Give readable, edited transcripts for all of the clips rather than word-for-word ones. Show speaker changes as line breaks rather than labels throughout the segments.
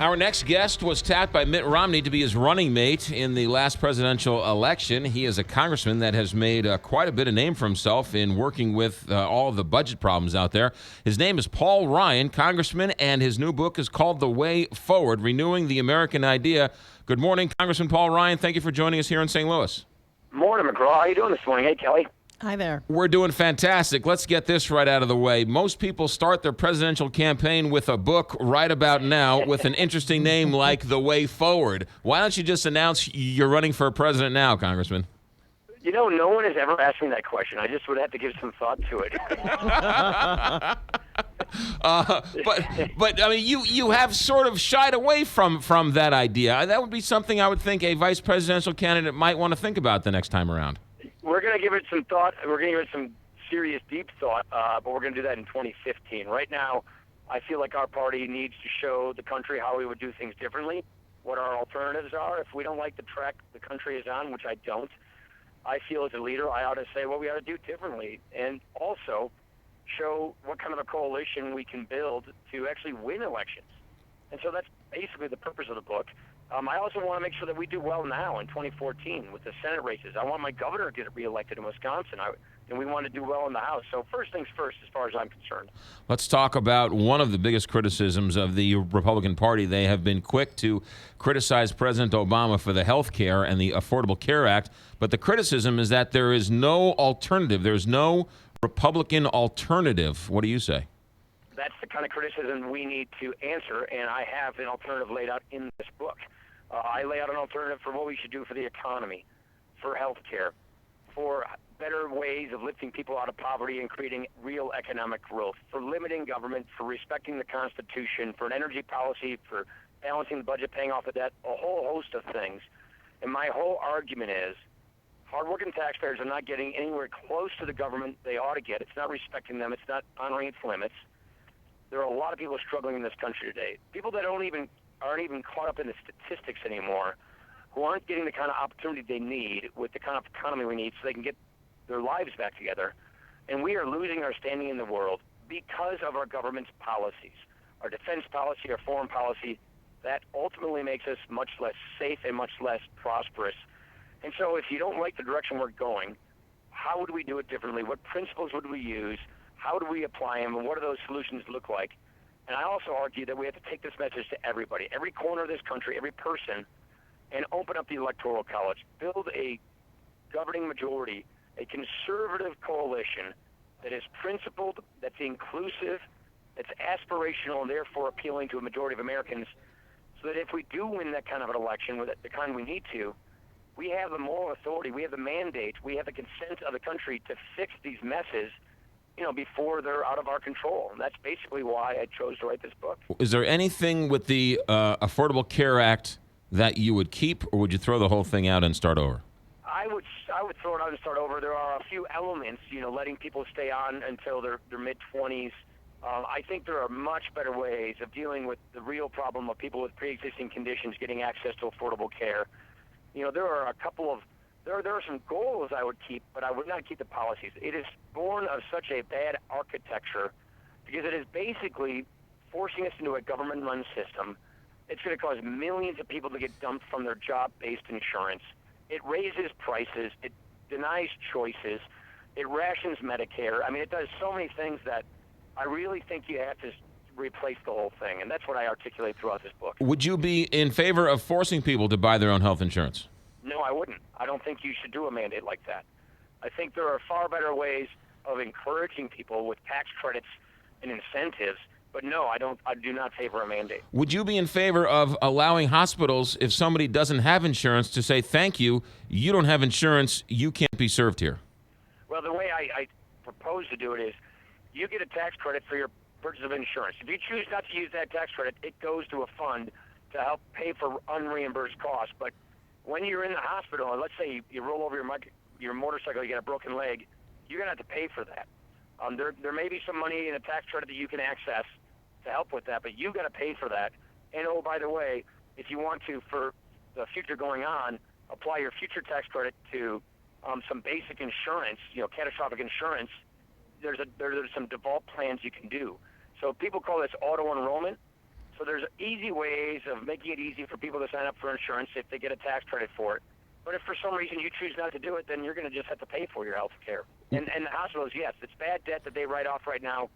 Our next guest was tapped by Mitt Romney to be his running mate in the last presidential election. He is a congressman that has made quite a bit of name for himself in working with all of the budget problems out there. His name is Paul Ryan, congressman, and his new book is called The Way Forward, Renewing the American Idea. Good morning, Congressman Paul Ryan. Thank you for joining us here in St. Louis.
Morning, McGraw. How you doing this morning? Hey, Kelly.
Hi there.
We're doing fantastic. Let's get this right out of the way. Most people start their presidential campaign with a book right about now with an interesting name like The Way Forward. Why don't you just announce you're running for president now, Congressman?
You know, no one has ever asked me that question. I just would have to give some thought to it.
But I mean, you have sort of shied away from that idea. That would be something I would think a vice presidential candidate might want to think about the next time around.
We're going to give it some thought. We're going to give it some serious, deep thought, but we're going to do that in 2015. Right now, I feel like our party needs to show the country how we would do things differently, what our alternatives are. If we don't like the track the country is on, which I don't, I feel as a leader I ought to say what we ought to do differently, and also show what kind of a coalition we can build to actually win elections. And so that's basically the purpose of the book. I also want to make sure that we do well now in 2014 with the Senate races. I want my governor to get reelected in Wisconsin, and we want to do well in the House. So first things first, as far as I'm concerned.
Let's talk about one of the biggest criticisms of the Republican Party. They have been quick to criticize President Obama for the health care and the Affordable Care Act, but the criticism is that there is no alternative. There's no Republican alternative. What do you say?
That's the kind of criticism we need to answer, and I have an alternative laid out in this book. I lay out an alternative for what we should do for the economy, for health care, for better ways of lifting people out of poverty and creating real economic growth, for limiting government, for respecting the Constitution, for an energy policy, for balancing the budget, paying off the debt, a whole host of things. And my whole argument is hardworking taxpayers are not getting anywhere close to the government they ought to get. It's not respecting them. It's not honoring its limits. There are a lot of people struggling in this country today. People that aren't even caught up in the statistics anymore, who aren't getting the kind of opportunity they need with the kind of economy we need so they can get their lives back together. And we are losing our standing in the world because of our government's policies, our defense policy, our foreign policy. That ultimately makes us much less safe and much less prosperous. And so if you don't like the direction we're going, how would we do it differently? What principles would we use? How do we apply them, and what do those solutions look like? And I also argue that we have to take this message to everybody, every corner of this country, every person, and open up the Electoral College. Build a governing majority, a conservative coalition that is principled, that's inclusive, that's aspirational, and therefore appealing to a majority of Americans, so that if we do win that kind of an election, with the kind we need to, we have the moral authority, we have the mandate, we have the consent of the country to fix these messes, before they're out of our control. And that's basically why I chose to write this book.
Is there anything with the Affordable Care Act that you would keep, or would you throw the whole thing out and start over?
I would throw it out and start over. There are a few elements, letting people stay on until their mid-20s. I think there are much better ways of dealing with the real problem of people with pre-existing conditions getting access to affordable care. There are There are some goals I would keep, but I would not keep the policies. It is born of such a bad architecture because it is basically forcing us into a government-run system. It's going to cause millions of people to get dumped from their job-based insurance. It raises prices. It denies choices. It rations Medicare. I mean, it does so many things that I really think you have to replace the whole thing, and that's what I articulate throughout this book.
Would you be in favor of forcing people to buy their own health insurance?
No, I wouldn't. I don't think you should do a mandate like that. I think there are far better ways of encouraging people with tax credits and incentives, but no, I do not favor a mandate.
Would you be in favor of allowing hospitals, if somebody doesn't have insurance, to say, thank you, you don't have insurance, you can't be served here?
Well, the way I propose to do it is you get a tax credit for your purchase of insurance. If you choose not to use that tax credit, it goes to a fund to help pay for unreimbursed costs. But when you're in the hospital, and let's say you roll over your motorcycle, you get a broken leg, you're going to have to pay for that. There may be some money in a tax credit that you can access to help with that, but you've got to pay for that. And, oh, by the way, if you want to, for the future going on, apply your future tax credit to some basic insurance, catastrophic insurance, there's some default plans you can do. So people call this auto enrollment. So there's easy ways of making it easy for people to sign up for insurance if they get a tax credit for it. But if for some reason you choose not to do it, then you're going to just have to pay for your health care. And the hospitals, yes, it's bad debt that they write off right now.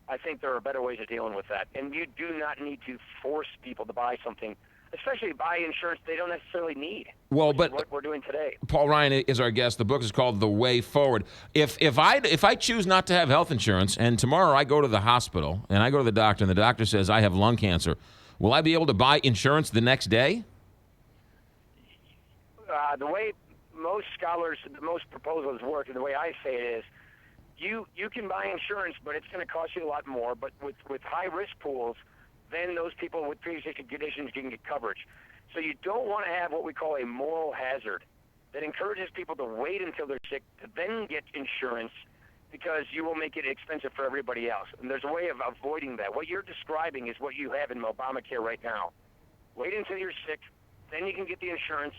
I think there are better ways of dealing with that. And you do not need to force people to buy something, especially buy insurance they don't necessarily need.
Well, but
what we're doing today.
Paul Ryan is our guest. The book is called The Way Forward. If I choose not to have health insurance and tomorrow I go to the hospital and I go to the doctor and the doctor says I have lung cancer, will I be able to buy insurance the next day?
The way most scholars, most proposals work, and the way I say it is, you can buy insurance, but it's going to cost you a lot more. But with high-risk pools, then those people with pre-existing conditions can get coverage. So you don't want to have what we call a moral hazard that encourages people to wait until they're sick to then get insurance, because you will make it expensive for everybody else. And there's a way of avoiding that. What you're describing is what you have in Obamacare right now. Wait until you're sick, then you can get the insurance,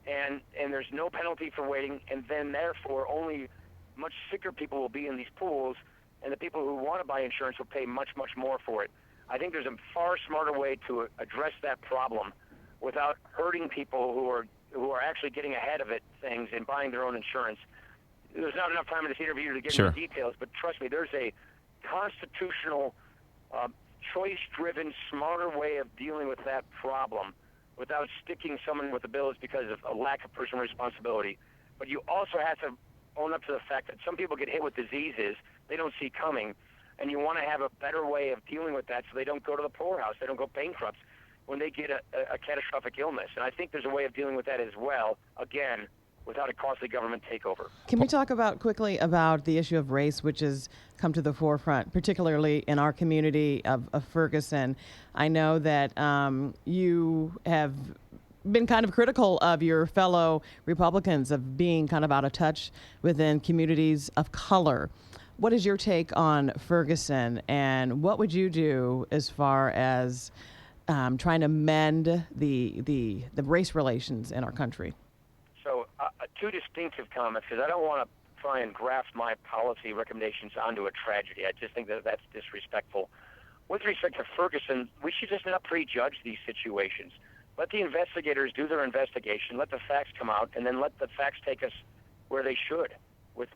and there's no penalty for waiting, and then therefore only much sicker people will be in these pools, and the people who want to buy insurance will pay much, much more for it. I think there's a far smarter way to address that problem without hurting people who are actually getting ahead of things and buying their own insurance. There's not enough time in this interview to get into details, but trust me, there's a constitutional, choice-driven, smarter way of dealing with that problem without sticking someone with the bills because of a lack of personal responsibility. But you also have to own up to the fact that some people get hit with diseases they don't see coming, and you want to have a better way of dealing with that so they don't go to the poorhouse, they don't go bankrupt when they get a catastrophic illness. And I think there's a way of dealing with that as well, again, without a costly government takeover.
Can we talk quickly about the issue of race, which has come to the forefront, particularly in our community of Ferguson? I know that you have been kind of critical of your fellow Republicans of being kind of out of touch within communities of color. What is your take on Ferguson, and what would you do as far as trying to mend the race relations in our country?
So two distinctive comments, because I don't want to try and graft my policy recommendations onto a tragedy. I just think that that's disrespectful. With respect to Ferguson, we should just not prejudge these situations. Let the investigators do their investigation, let the facts come out, and then let the facts take us where they should with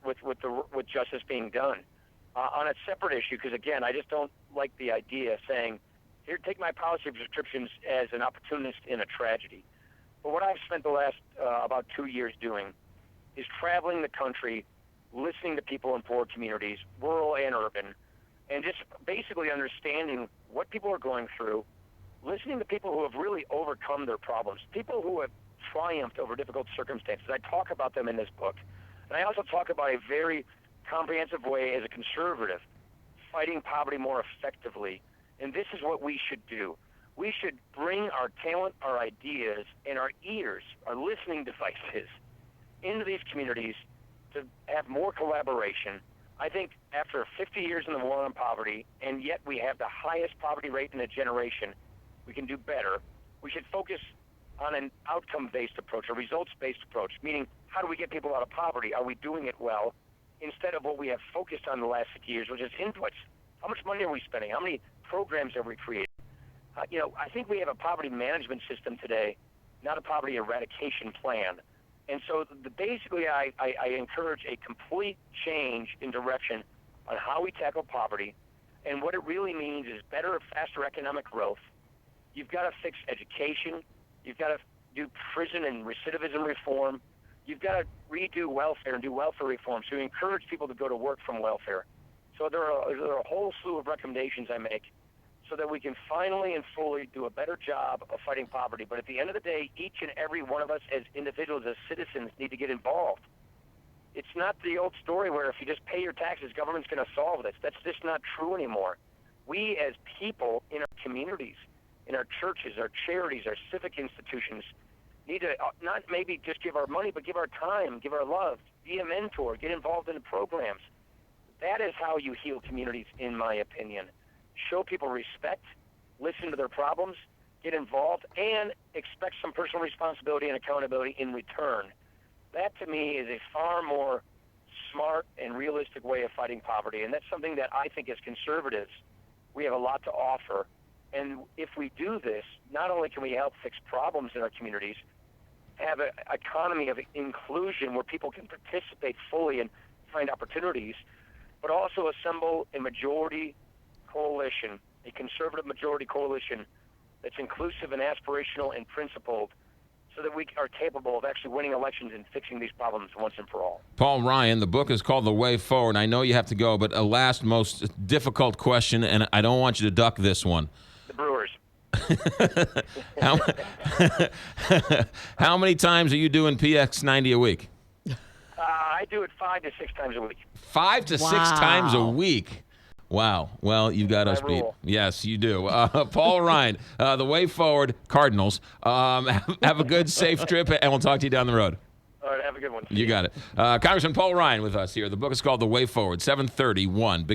justice being done. On a separate issue, because again, I just don't like the idea of saying, here, take my policy prescriptions as an opportunist in a tragedy. But what I've spent the last about 2 years doing is traveling the country, listening to people in poor communities, rural and urban, and just basically understanding what people are going through, listening to people who have really overcome their problems, people who have triumphed over difficult circumstances. I talk about them in this book. And I also talk about a very comprehensive way as a conservative, fighting poverty more effectively. And this is what we should do. We should bring our talent, our ideas, and our ears, our listening devices, into these communities to have more collaboration. I think after 50 years in the war on poverty, and yet we have the highest poverty rate in a generation, we can do better. We should focus on an outcome-based approach, a results-based approach, meaning how do we get people out of poverty? Are we doing it well? Instead of what we have focused on the last 50 years, which is inputs. How much money are we spending? How many programs have we created? I think we have a poverty management system today, not a poverty eradication plan. And so basically I encourage a complete change in direction on how we tackle poverty. And what it really means is better, faster economic growth. You've got to fix education. You've got to do prison and recidivism reform. You've got to redo welfare and do welfare reform. So you encourage people to go to work from welfare. So there are a whole slew of recommendations I make so that we can finally and fully do a better job of fighting poverty. But at the end of the day, each and every one of us as individuals, as citizens, need to get involved. It's not the old story where if you just pay your taxes, government's going to solve this. That's just not true anymore. We as people in our communities, in our churches, our charities, our civic institutions, need to not maybe just give our money, but give our time, give our love, be a mentor, get involved in the programs. That is how you heal communities, in my opinion. Show people respect, listen to their problems, get involved, and expect some personal responsibility and accountability in return. That, to me, is a far more smart and realistic way of fighting poverty, and that's something that I think as conservatives we have a lot to offer. And if we do this, not only can we help fix problems in our communities, have an economy of inclusion where people can participate fully and find opportunities, but also assemble a majority coalition, a conservative majority coalition that's inclusive and aspirational and principled, so that we are capable of actually winning elections and fixing these problems once and for all.
Paul Ryan, the book is called The Way Forward. I know you have to go, but a last most difficult question, and I don't want you to duck this one.
The Brewers.
How many times are you doing PX90 a week?
I do it 5 to 6 times a week.
5 to 6 times a week. Wow. Well, you got us beat.
Rule.
Yes, you do. Paul Ryan, The Way Forward, Cardinals. Have a good, safe trip, and we'll talk to you down the road.
All right, have a good one.
You got it. Congressman Paul Ryan with us here. The book is called The Way Forward, 731. Big